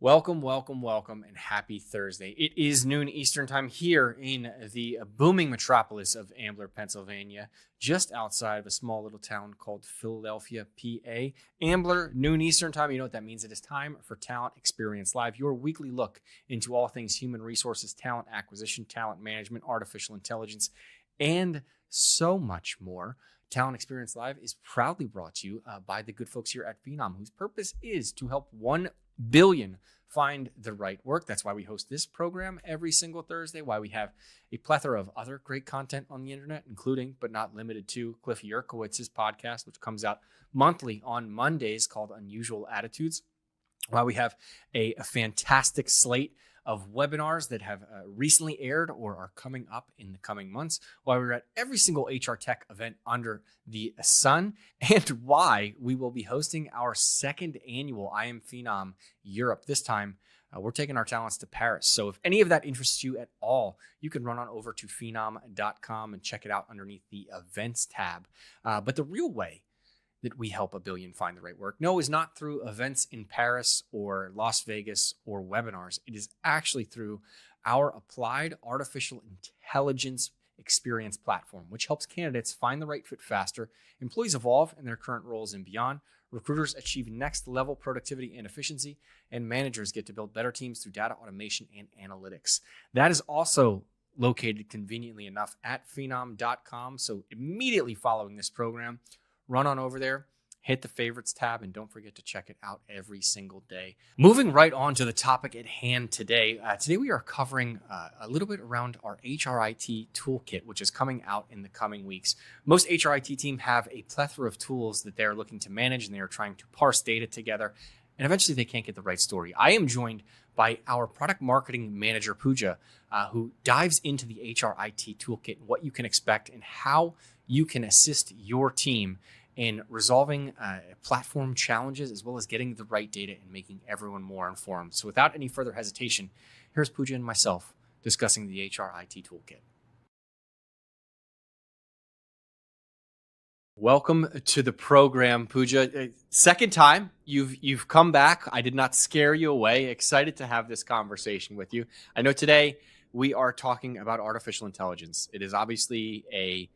Welcome, and happy Thursday. It is noon Eastern time here in the booming metropolis of Ambler, Pennsylvania, just outside of a small little town called Philadelphia, PA. Ambler, noon Eastern time, you know what that means. It is time for Talent Experience Live, your weekly look into all things human resources, talent acquisition, talent management, artificial intelligence, and so much more. Talent Experience Live is proudly brought to you by the good folks here at Phenom, whose purpose is to help 1 billion find the right work. That's why we host this program every single Thursday, why we have a plethora of other great content on the internet, including, but not limited to, Cliff Yerkowitz's podcast, which comes out monthly on Mondays called Unusual Attitudes, why we have a fantastic slate of webinars that have recently aired or are coming up in the coming months, why we're at every single HR tech event under the sun, and why we will be hosting our second annual I Am Phenom Europe. This time, we're taking our talents to Paris. So if any of that interests you at all, you can run on over to phenom.com and check it out underneath the events tab. But the real way that we help 1 billion find the right work, no, is not through events in Paris or Las Vegas or webinars. It is actually through our applied artificial intelligence experience platform, which helps candidates find the right fit faster, employees evolve in their current roles and beyond, recruiters achieve next level productivity and efficiency, and managers get to build better teams through data automation and analytics. That is also located conveniently enough at phenom.com. So immediately following this program, run on over there, hit the favorites tab, and don't forget to check it out every single day. Moving right on to the topic at hand today. Today we are covering a little bit around our HRIT toolkit, which is coming out in the coming weeks. Most HRIT team have a plethora of tools that they're looking to manage, and they are trying to parse data together, and eventually they can't get the right story. I am joined by our product marketing manager, Pooja, who dives into the HRIT toolkit, what you can expect, and how you can assist your team in resolving platform challenges, as well as getting the right data and making everyone more informed. So without any further hesitation, here's Pooja and myself discussing the HRIT toolkit. Welcome to the program, Pooja. Second time you've come back. I did not scare you away. Excited to have this conversation with you. I know today we are talking about artificial intelligence. It is obviously a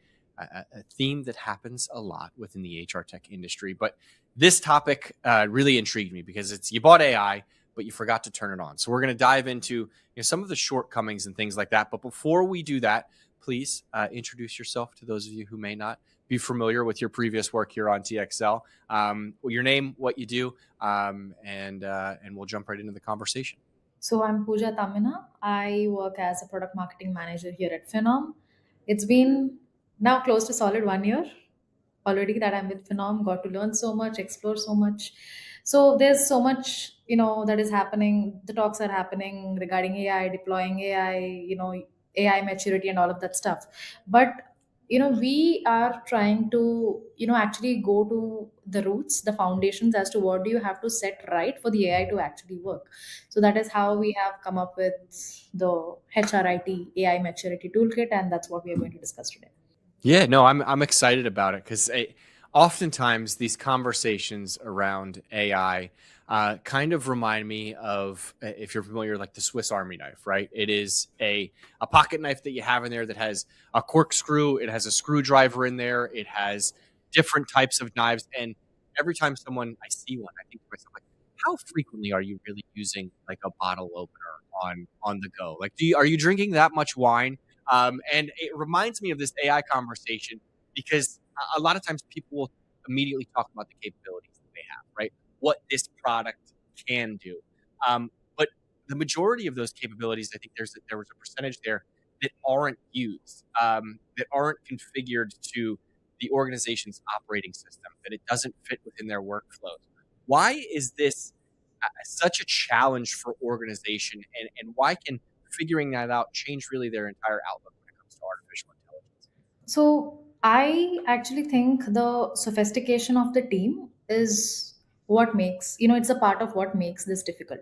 theme that happens a lot within the HR tech industry, but this topic really intrigued me because you bought AI, but you forgot to turn it on. So we're going to dive into some of the shortcomings and things like that. But before we do that, please introduce yourself to those of you who may not be familiar with your previous work here on TXL. Your name, what you do, and we'll jump right into the conversation. So I'm Pooja Thamminas. I work as a product marketing manager here at Phenom. It's been now close to solid 1 year already that I'm with Phenom. Got to learn so much, explore so much. So there's so much, that is happening. The talks are happening regarding AI, deploying AI, AI maturity and all of that stuff. But we are trying to actually go to the roots, the foundations, as to what do you have to set right for the AI to actually work. So that is how we have come up with the HRIT AI maturity toolkit, and that's what we are going to discuss today. Yeah, no, I'm excited about it because oftentimes these conversations around AI kind of remind me of, if you're familiar, like the Swiss Army knife, right? It is a pocket knife that you have in there that has a corkscrew, it has a screwdriver in there, it has different types of knives, and every time I see one, I think to myself, like, how frequently are you really using like a bottle opener on the go? Like, are you drinking that much wine? And it reminds me of this AI conversation because a lot of times people will immediately talk about the capabilities that they have, right? What this product can do. But the majority of those capabilities, I think there was a percentage there that aren't used, that aren't configured to the organization's operating system, that it doesn't fit within their workflows. Why is this such a challenge for organization, and why can figuring that out change really their entire outlook when it comes to artificial intelligence? So I actually think the sophistication of the team is what makes, it's a part of what makes this difficult.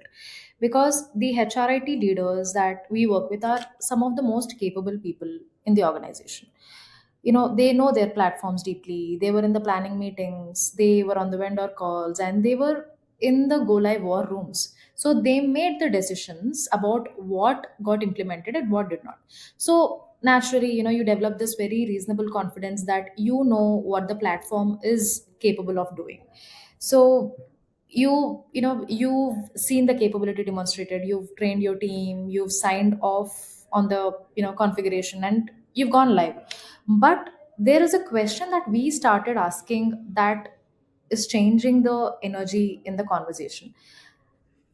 Because the HRIT leaders that we work with are some of the most capable people in the organization. They know their platforms deeply. They were in the planning meetings, they were on the vendor calls, and they were in the go live war rooms. So they made the decisions about what got implemented and what did not. So naturally, you develop this very reasonable confidence that you know what the platform is capable of doing. So you've seen the capability demonstrated, you've trained your team, you've signed off on the configuration, and you've gone live. But there is a question that we started asking that is changing the energy in the conversation.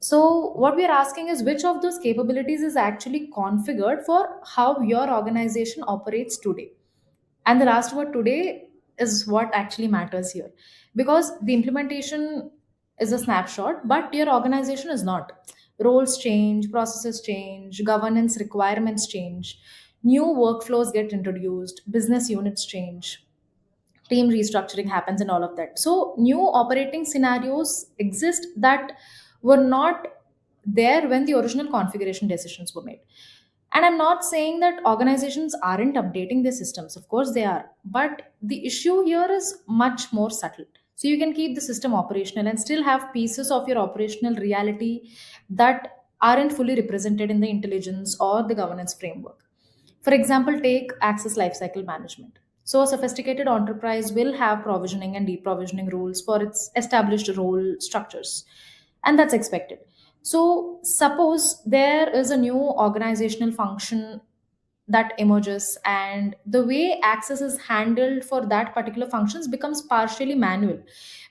So what we are asking is, which of those capabilities is actually configured for how your organization operates today? And the last word today is what actually matters here. Because the implementation is a snapshot, but your organization is not. Roles change, processes change, governance requirements change, new workflows get introduced, business units change, team restructuring happens, and all of that. So new operating scenarios exist that were not there when the original configuration decisions were made. And I'm not saying that organizations aren't updating their systems, of course they are, but the issue here is much more subtle. So you can keep the system operational and still have pieces of your operational reality that aren't fully represented in the intelligence or the governance framework. For example, take access lifecycle management. So, a sophisticated enterprise will have provisioning and deprovisioning rules for its established role structures, and that's expected. So, suppose there is a new organizational function that emerges, and the way access is handled for that particular functions becomes partially manual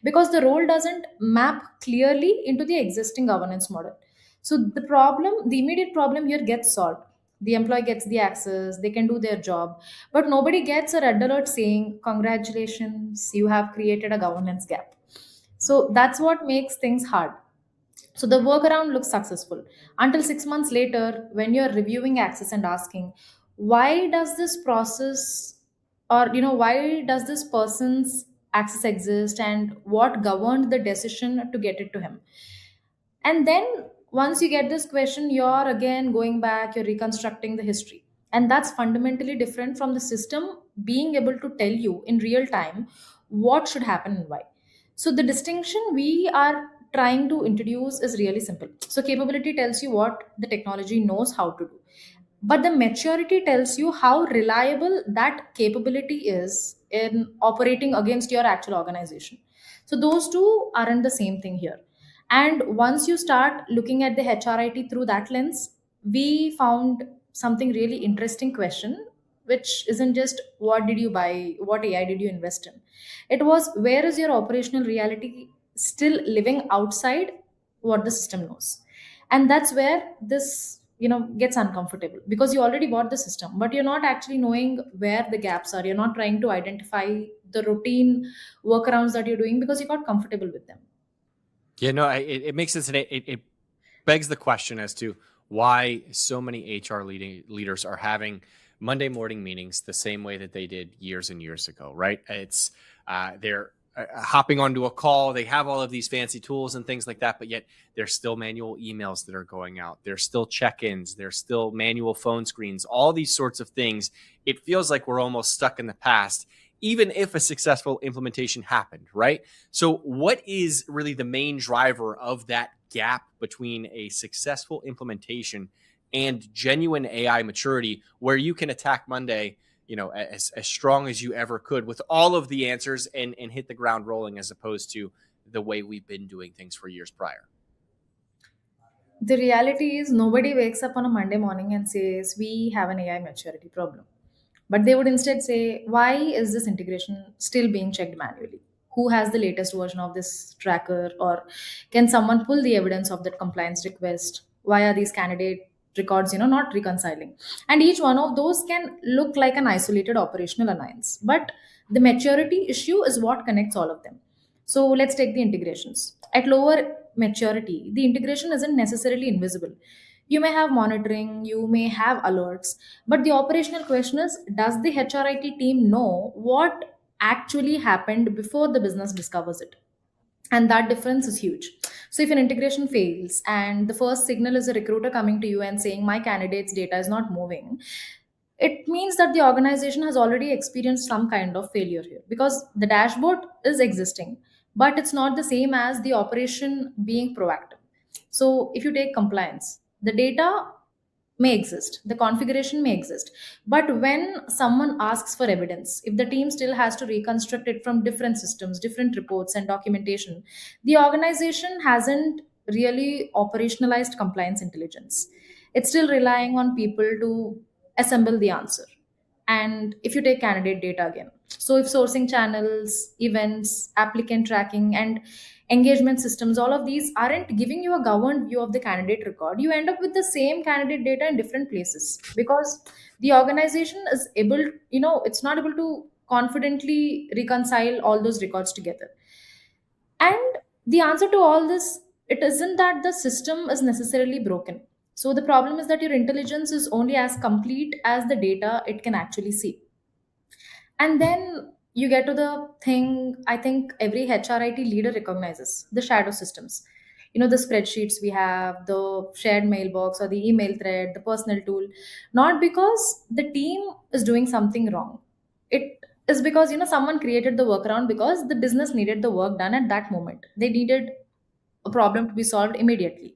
because the role doesn't map clearly into the existing governance model. So the immediate problem here gets solved. The employee gets the access, they can do their job, but nobody gets a red alert saying congratulations, you have created a governance gap. So that's what makes things hard. So the workaround looks successful until 6 months later, when you're reviewing access and asking, why does this process, or why does this person's access exist, and what governed the decision to get it to him? And then once you get this question, you're again going back, you're reconstructing the history. And that's fundamentally different from the system being able to tell you in real time what should happen and why. So the distinction we are trying to introduce is really simple. So capability tells you what the technology knows how to do, but the maturity tells you how reliable that capability is in operating against your actual organization. So those two aren't the same thing here. And once you start looking at the HRIT through that lens, we found something really interesting question, which isn't just what did you buy, what AI did you invest in. It was, where is your operational reality still living outside what the system knows? And that's where this gets uncomfortable, because you already bought the system, but you're not actually knowing where the gaps are. You're not trying to identify the routine workarounds that you're doing because you got comfortable with them. Yeah, no, it makes sense, and it begs the question as to why so many HR leaders are having Monday morning meetings the same way that they did years and years ago, right? It's they're hopping onto a call. They have all of these fancy tools and things like that, but yet there's still manual emails that are going out. There's still check-ins. There's still manual phone screens. All these sorts of things. It feels like we're almost stuck in the past, even if a successful implementation happened, right? So what is really the main driver of that gap between a successful implementation and genuine AI maturity, where you can attack Monday, as strong as you ever could with all of the answers and hit the ground rolling, as opposed to the way we've been doing things for years prior? The reality is, nobody wakes up on a Monday morning and says, we have an AI maturity problem. But they would instead say, why is this integration still being checked manually? Who has the latest version of this tracker? Or can someone pull the evidence of that compliance request? Why are these candidate records, not reconciling? And each one of those can look like an isolated operational alliance. But the maturity issue is what connects all of them. So let's take the integrations. At lower maturity, the integration isn't necessarily invisible. You may have monitoring, you may have alerts, but the operational question is, does the HRIT team know what actually happened before the business discovers it? And that difference is huge. So if an integration fails and the first signal is a recruiter coming to you and saying my candidate's data is not moving, it means that the organization has already experienced some kind of failure here, because the dashboard is existing, but it's not the same as the operation being proactive. So if you take compliance, the data may exist, the configuration may exist, but when someone asks for evidence, if the team still has to reconstruct it from different systems, different reports and documentation, the organization hasn't really operationalized compliance intelligence. It's still relying on people to assemble the answer. And if you take candidate data again, so if sourcing channels, events, applicant tracking, and engagement systems, all of these aren't giving you a governed view of the candidate record, you end up with the same candidate data in different places, because the organization is able, it's not able to confidently reconcile all those records together. And the answer to all this, it isn't that the system is necessarily broken. So the problem is that your intelligence is only as complete as the data it can actually see. And then you get to the thing I think every HRIT leader recognizes, the shadow systems. The spreadsheets we have, the shared mailbox or the email thread, the personal tool, not because the team is doing something wrong. It is because, someone created the workaround because the business needed the work done at that moment. They needed a problem to be solved immediately.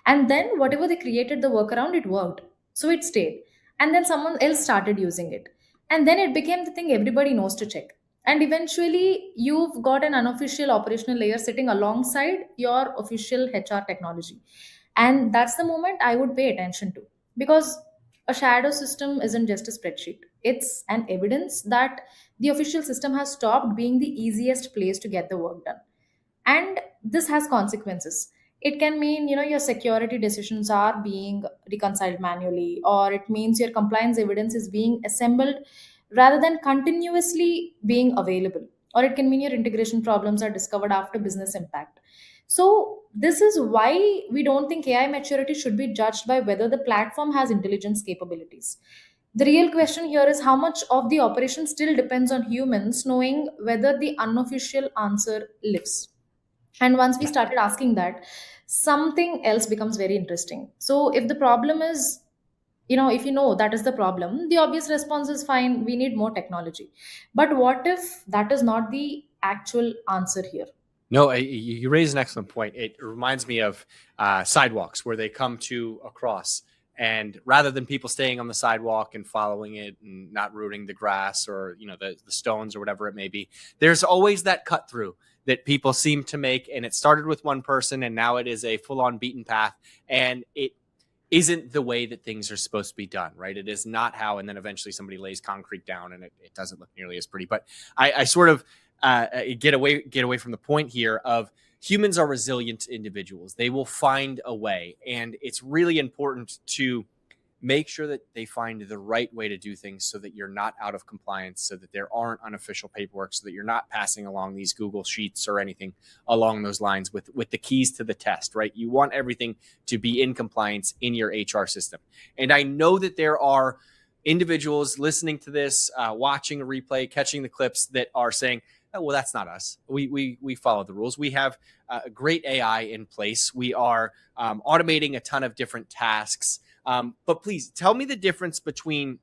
And then whatever they created the workaround, it worked. So it stayed. And then someone else started using it. And then it became the thing everybody knows to check. And eventually you've got an unofficial operational layer sitting alongside your official HR technology. And that's the moment I would pay attention to. Because a shadow system isn't just a spreadsheet. It's an evidence that the official system has stopped being the easiest place to get the work done. And this has consequences. It can mean, your security decisions are being reconciled manually, or it means your compliance evidence is being assembled rather than continuously being available, or it can mean your integration problems are discovered after business impact. So this is why we don't think AI maturity should be judged by whether the platform has intelligence capabilities. The real question here is how much of the operation still depends on humans knowing whether the unofficial answer lives. And once we started asking that, something else becomes very interesting. So if the problem is, if you know that is the problem, the obvious response is fine, we need more technology. But what if that is not the actual answer here? No, you raise an excellent point. It reminds me of sidewalks where they come to a cross. And rather than people staying on the sidewalk and following it and not rooting the grass or the stones or whatever it may be, there's always that cut through that people seem to make. And it started with one person, and now it is a full-on beaten path. And it isn't the way that things are supposed to be done, right? It is not how. And then eventually somebody lays concrete down, and it doesn't look nearly as pretty. But I sort of get away from the point here of humans are resilient individuals. They will find a way, and it's really important to make sure that they find the right way to do things so that you're not out of compliance, so that there aren't unofficial paperwork, so that you're not passing along these Google Sheets or anything along those lines with the keys to the test, right? You want everything to be in compliance in your HR system. And I know that there are individuals listening to this, watching a replay, catching the clips that are saying, oh, well, that's not us. We follow the rules. We have a great AI in place. We are automating a ton of different tasks. But please tell me the difference between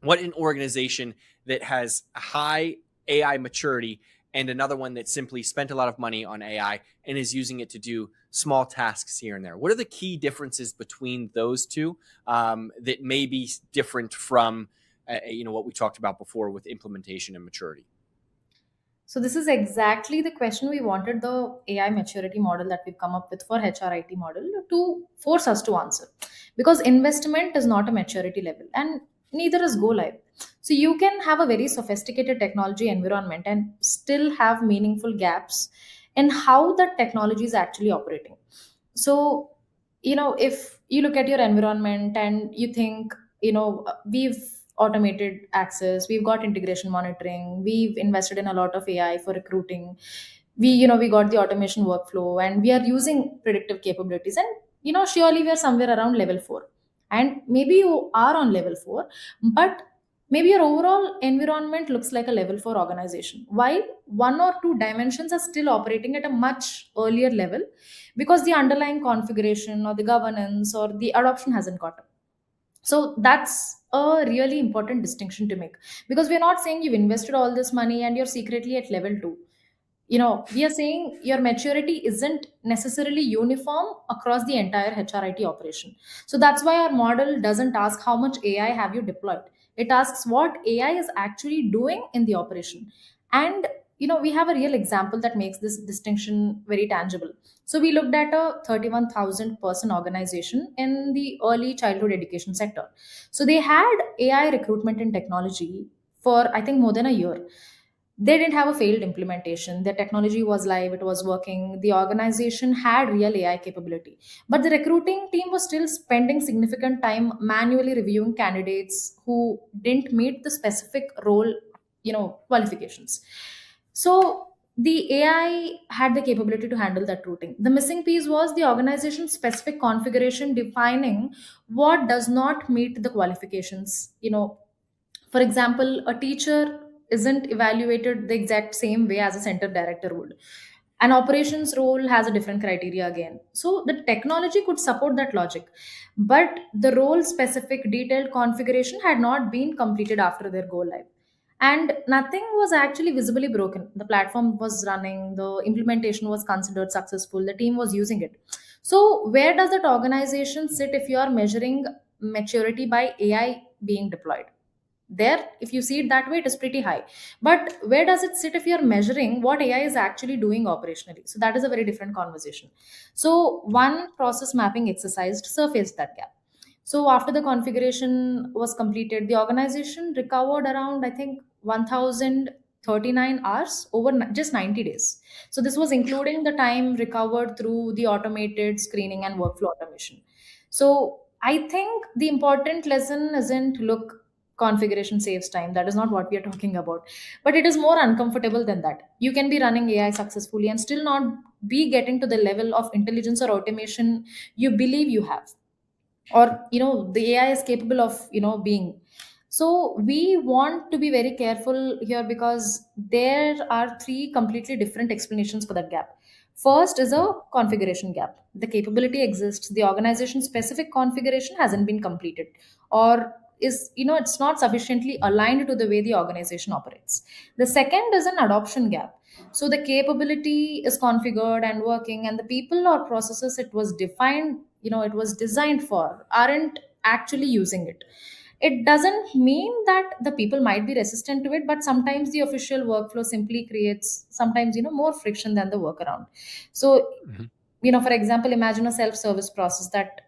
what an organization that has a high AI maturity and another one that simply spent a lot of money on AI and is using it to do small tasks here and there. What are the key differences between those two that may be different from what we talked about before with implementation and maturity? So this is exactly the question we wanted the AI maturity model that we've come up with for HRIT model to force us to answer. Because investment is not a maturity level, and neither is go live. So you can have a very sophisticated technology environment and still have meaningful gaps in how the technology is actually operating. So, if you look at your environment and you think, we've automated access, we've got integration monitoring, we've invested in a lot of AI for recruiting, we got the automation workflow, and we are using predictive capabilities. And, surely we are somewhere around level 4. And maybe you are on level 4, but maybe your overall environment looks like a level 4 organization, while one or two dimensions are still operating at a much earlier level because the underlying configuration or the governance or the adoption hasn't got up. So that's a really important distinction to make, because we're not saying you've invested all this money and you're secretly at level 2. We are saying your maturity isn't necessarily uniform across the entire HRIT operation. So that's why our model doesn't ask how much AI have you deployed. It asks what AI is actually doing in the operation. And we have a real example that makes this distinction very tangible. So we looked at a 31,000 person organization in the early childhood education sector. So they had AI recruitment and technology for I think more than a year. They didn't have a failed implementation. Their technology was live, it was working. The organization had real AI capability. But the recruiting team was still spending significant time manually reviewing candidates who didn't meet the specific role, qualifications. So the AI had the capability to handle that routing. The missing piece was the organization's specific configuration defining what does not meet the qualifications. For example, a teacher isn't evaluated the exact same way as a center director would. An operations role has a different criteria again. So the technology could support that logic, but the role specific detailed configuration had not been completed after their go live. And nothing was actually visibly broken. The platform was running, the implementation was considered successful, the team was using it. So, where does that organization sit if you are measuring maturity by AI being deployed? There, if you see it that way, it is pretty high. But where does it sit if you're measuring what AI is actually doing operationally? So that is a very different conversation. So one process mapping exercise surfaced that gap. So after the configuration was completed, the organization recovered around, I think, 1039 hours over just 90 days. So this was including the time recovered through the automated screening and workflow automation. So I think the important lesson isn't look, configuration saves time. That is not what we are talking about. But it is more uncomfortable than that. You can be running AI successfully and still not be getting to the level of intelligence or automation you believe you have, or the AI is capable of being. So we want to be very careful here because there are three completely different explanations for that gap. First is a configuration gap. The capability exists, the organization specific configuration hasn't been completed, or is it's not sufficiently aligned to the way the organization operates. The second is an adoption gap. So the capability is configured and working, and the people or processes it was defined, it was designed for, aren't actually using it. It doesn't mean that the people might be resistant to it, but sometimes the official workflow simply creates sometimes more friction than the workaround. So Mhm. for example, imagine a self-service process that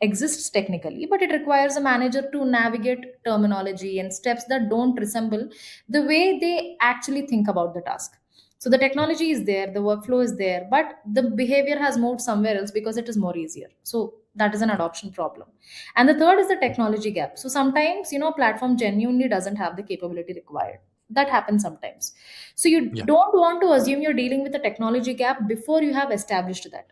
exists technically, but it requires a manager to navigate terminology and steps that don't resemble the way they actually think about the task. So the technology is there, the workflow is there, but the behavior has moved somewhere else because it is more easier. So that is an adoption problem. And the third is the technology gap. So sometimes, platform genuinely doesn't have the capability required. That happens sometimes. So you Yeah. don't want to assume you're dealing with a technology gap before you have established that.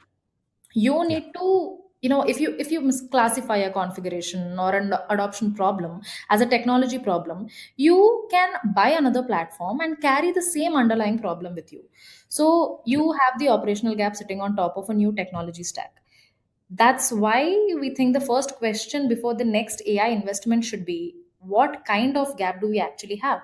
You Yeah. need to, if you misclassify a configuration or an adoption problem as a technology problem, you can buy another platform and carry the same underlying problem with you. So Yeah. you have the operational gap sitting on top of a new technology stack. That's why we think the first question before the next AI investment should be, what kind of gap do we actually have?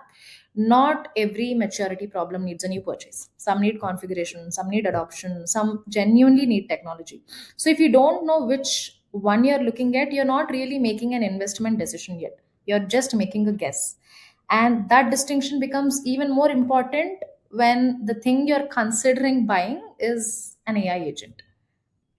Not every maturity problem needs a new purchase. Some need configuration, some need adoption, some genuinely need technology. So if you don't know which one you're looking at, you're not really making an investment decision yet. You're just making a guess. And that distinction becomes even more important when the thing you're considering buying is an AI agent.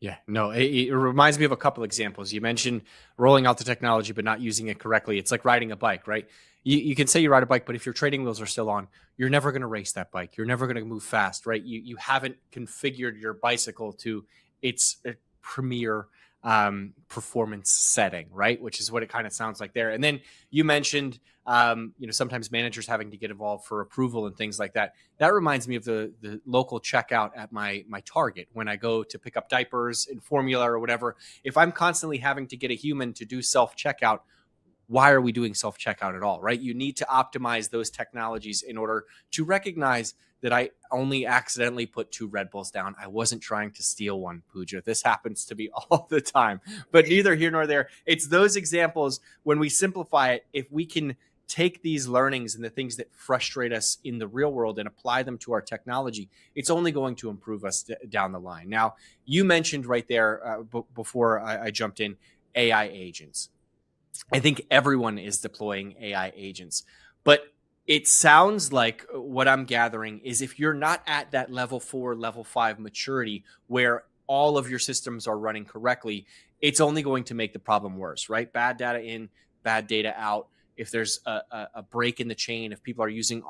Yeah, no, it reminds me of a couple examples. You mentioned rolling out the technology but not using it correctly. It's like riding a bike, right? You can say you ride a bike, but if your training wheels are still on, you're never going to race that bike. You're never going to move fast, right? You haven't configured your bicycle to its premier performance setting, right? Which is what it kind of sounds like there. And then you mentioned, sometimes managers having to get involved for approval and things like that. That reminds me of the local checkout at my Target when I go to pick up diapers and formula or whatever. If I'm constantly having to get a human to do self checkout, why are we doing self checkout at all, right? You need to optimize those technologies in order to recognize that I only accidentally put two Red Bulls down. I wasn't trying to steal one, Pooja. This happens to me all the time, but neither here nor there. It's those examples when we simplify it. If we can take these learnings and the things that frustrate us in the real world and apply them to our technology, it's only going to improve us down the line. Now, you mentioned right there before I jumped in, AI agents. I think everyone is deploying AI agents, but it sounds like what I'm gathering is if you're not at that level 4, level 5 maturity where all of your systems are running correctly, it's only going to make the problem worse, right? Bad data in, bad data out. If there's a break in the chain, if people are using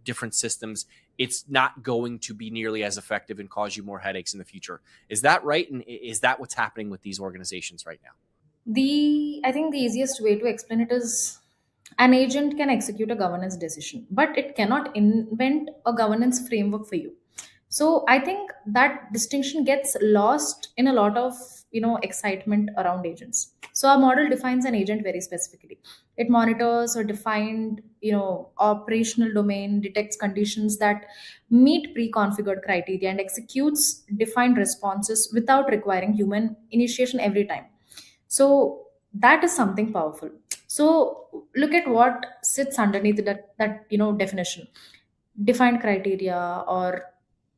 different systems, it's not going to be nearly as effective and cause you more headaches in the future. Is that right? And is that what's happening with these organizations right now? The I think the easiest way to explain it is an agent can execute a governance decision, but it cannot invent a governance framework for you. So I think that distinction gets lost in a lot of excitement around agents. So our model defines an agent very specifically. It monitors or defined operational domain, detects conditions that meet pre-configured criteria, and executes defined responses without requiring human initiation every time. So that is something powerful. So look at what sits underneath that definition: defined criteria or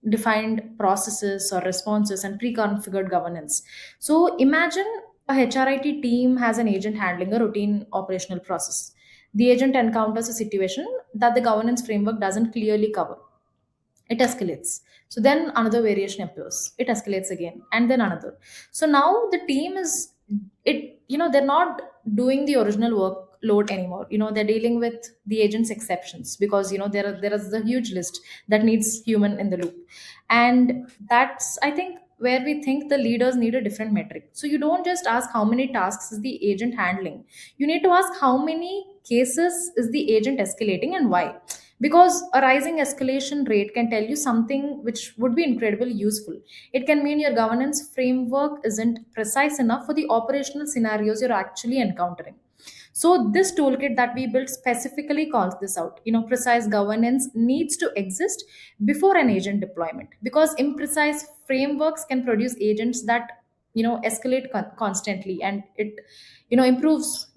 defined processes or responses and pre-configured governance. So imagine a HRIT team has an agent handling a routine operational process. The agent encounters a situation that the governance framework doesn't clearly cover. It escalates. So then another variation appears. It escalates again, and then another. So now the team is it. They're not doing the original workload anymore. They're dealing with the agent's exceptions because there is a huge list that needs human in the loop, and that's I think where we think the leaders need a different metric. So you don't just ask how many tasks is the agent handling. You need to ask how many cases is the agent escalating and why, because a rising escalation rate can tell you something which would be incredibly useful. It can mean your governance framework isn't precise enough for the operational scenarios you're actually encountering. So this toolkit that we built specifically calls this out. Precise governance needs to exist before an agent deployment, because imprecise frameworks can produce agents that escalate constantly, and it improves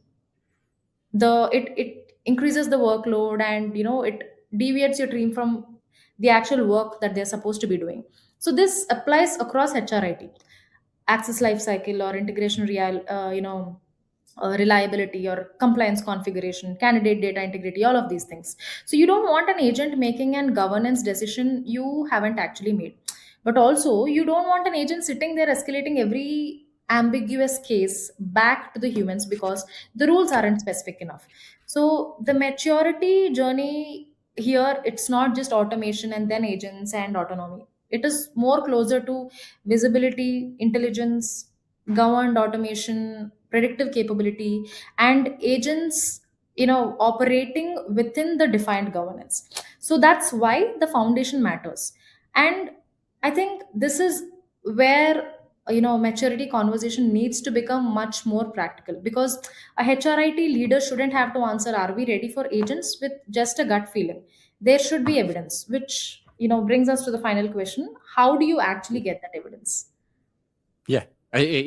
it increases the workload, and it deviates your team from the actual work that they're supposed to be doing. So this applies across HRIT: access lifecycle or integration reliability or compliance configuration, candidate data integrity, all of these things. So you don't want an agent making an governance decision you haven't actually made. But also, you don't want an agent sitting there escalating every ambiguous case back to the humans because the rules aren't specific enough. So the maturity journey here, it's not just automation and then agents and autonomy. It is more closer to visibility, intelligence, governed automation, predictive capability, and agents operating within the defined governance. So that's why the foundation matters. And I think this is where maturity conversation needs to become much more practical, because a HRIT leader shouldn't have to answer are we ready for agents with just a gut feeling. There should be evidence, which brings us to the final question: how do you actually get that evidence? Yeah.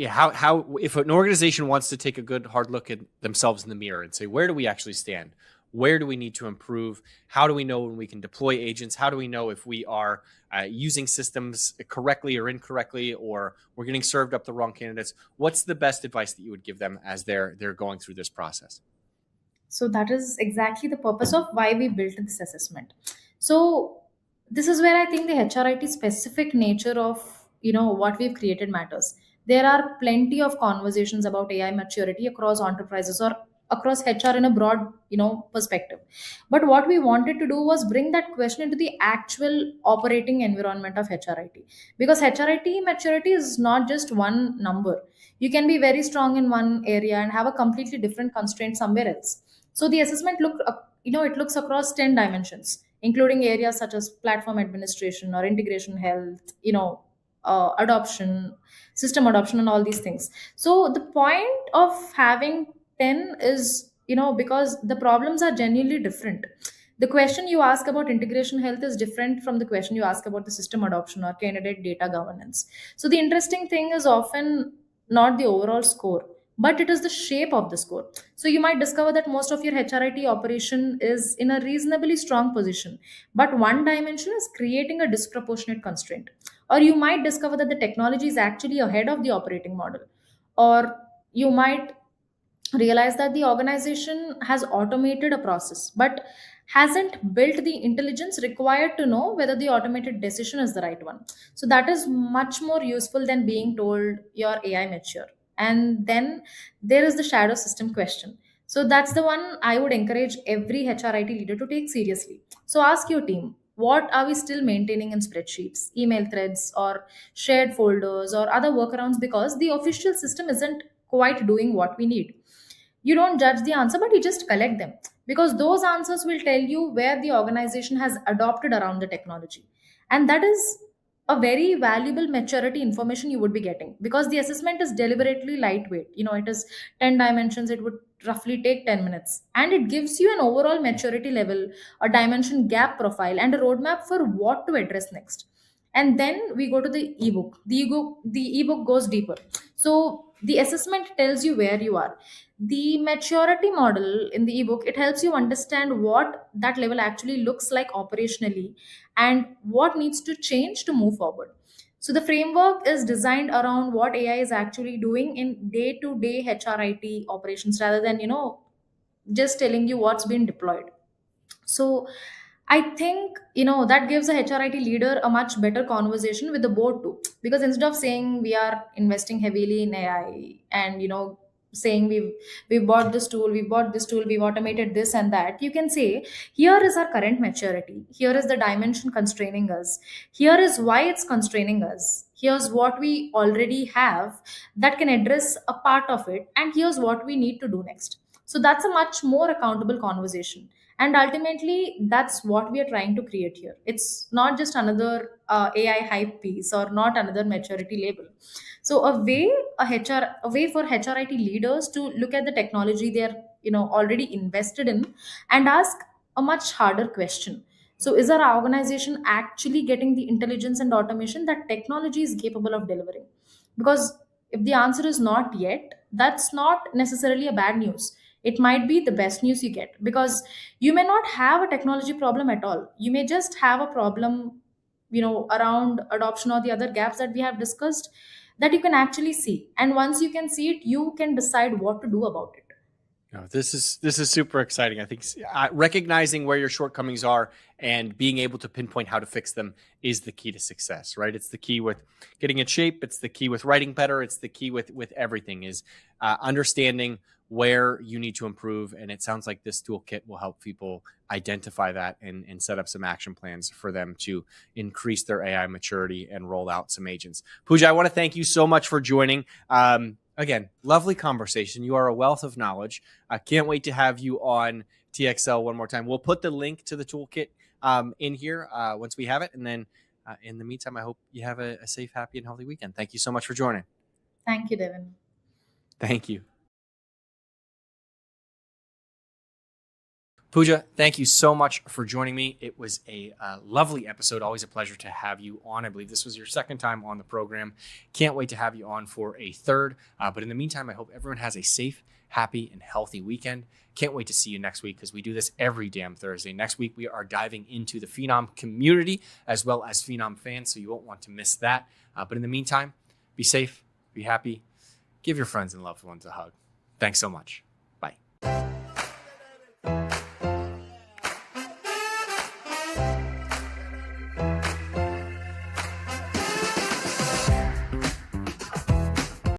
How if an organization wants to take a good hard look at themselves in the mirror and say, where do we actually stand? Where do we need to improve? How do we know when we can deploy agents? How do we know if we are using systems correctly or incorrectly, or we're getting served up the wrong candidates? What's the best advice that you would give them as they're going through this process? So that is exactly the purpose of why we built this assessment. So this is where I think the HRIT specific nature of what we've created matters. There are plenty of conversations about AI maturity across enterprises or across HR in a broad perspective. But what we wanted to do was bring that question into the actual operating environment of HRIT, because HRIT maturity is not just one number. You can be very strong in one area and have a completely different constraint somewhere else. So the assessment it looks across 10 dimensions, including areas such as platform administration or integration health, adoption, system adoption, and all these things. So the point of having 10 is, because the problems are genuinely different. The question you ask about integration health is different from the question you ask about the system adoption or candidate data governance. So the interesting thing is often not the overall score, but it is the shape of the score. So you might discover that most of your HRIT operation is in a reasonably strong position, but one dimension is creating a disproportionate constraint. Or you might discover that the technology is actually ahead of the operating model. Or you might realize that the organization has automated a process but hasn't built the intelligence required to know whether the automated decision is the right one. So that is much more useful than being told your AI mature. And then there is the shadow system question. So that's the one I would encourage every HRIT leader to take seriously. So ask your team, what are we still maintaining in spreadsheets, email threads, or shared folders, or other workarounds, because the official system isn't quite doing what we need. You don't judge the answer, but you just collect them, because those answers will tell you where the organization has adopted around the technology. And that is a very valuable maturity information you would be getting, because the assessment is deliberately lightweight. It is 10 dimensions, it would roughly take 10 minutes, and it gives you an overall maturity level, a dimension gap profile, and a roadmap for what to address next. And then we go to the ebook. The ebook goes deeper. So the assessment tells you where you are. The maturity model in the ebook, it helps you understand what that level actually looks like operationally, and what needs to change to move forward. So the framework is designed around what AI is actually doing in day to day HRIT operations, rather than just telling you what's been deployed. So I think that gives a HRIT leader a much better conversation with the board too, because instead of saying we are investing heavily in AI, and saying we've bought this tool, we've bought this tool, we've automated this and that, you can say, here is our current maturity, here is the dimension constraining us, here is why it's constraining us, here's what we already have that can address a part of it, and here's what we need to do next. So that's a much more accountable conversation. And ultimately, that's what we are trying to create here. It's not just another AI hype piece, or not another maturity label. So a way for HRIT leaders to look at the technology they're already invested in, and ask a much harder question. So is our organization actually getting the intelligence and automation that technology is capable of delivering? Because if the answer is not yet, that's not necessarily a bad news. It might be the best news you get, because you may not have a technology problem at all. You may just have a problem around adoption, or the other gaps that we have discussed, that you can actually see. And once you can see it, you can decide what to do about it. No, this is super exciting. I think recognizing where your shortcomings are and being able to pinpoint how to fix them is the key to success, right? It's the key with getting in shape. It's the key with writing better. It's the key with everything, is understanding where you need to improve. And it sounds like this toolkit will help people identify that, and set up some action plans for them to increase their AI maturity and roll out some agents. Pooja, I want to thank you so much for joining. Again, lovely conversation. You are a wealth of knowledge. I can't wait to have you on TXL one more time. We'll put the link to the toolkit in here once we have it. And then in the meantime, I hope you have a safe, happy, and healthy weekend. Thank you so much for joining. Thank you, Devin. Thank you. Pooja, thank you so much for joining me. It was a lovely episode. Always a pleasure to have you on. I believe this was your second time on the program. Can't wait to have you on for a third. But in the meantime, I hope everyone has a safe, happy, and healthy weekend. Can't wait to see you next week, because we do this every damn Thursday. Next week, we are diving into the Phenom community as well as Phenom fans, so you won't want to miss that. But in the meantime, be safe, be happy, give your friends and loved ones a hug. Thanks so much.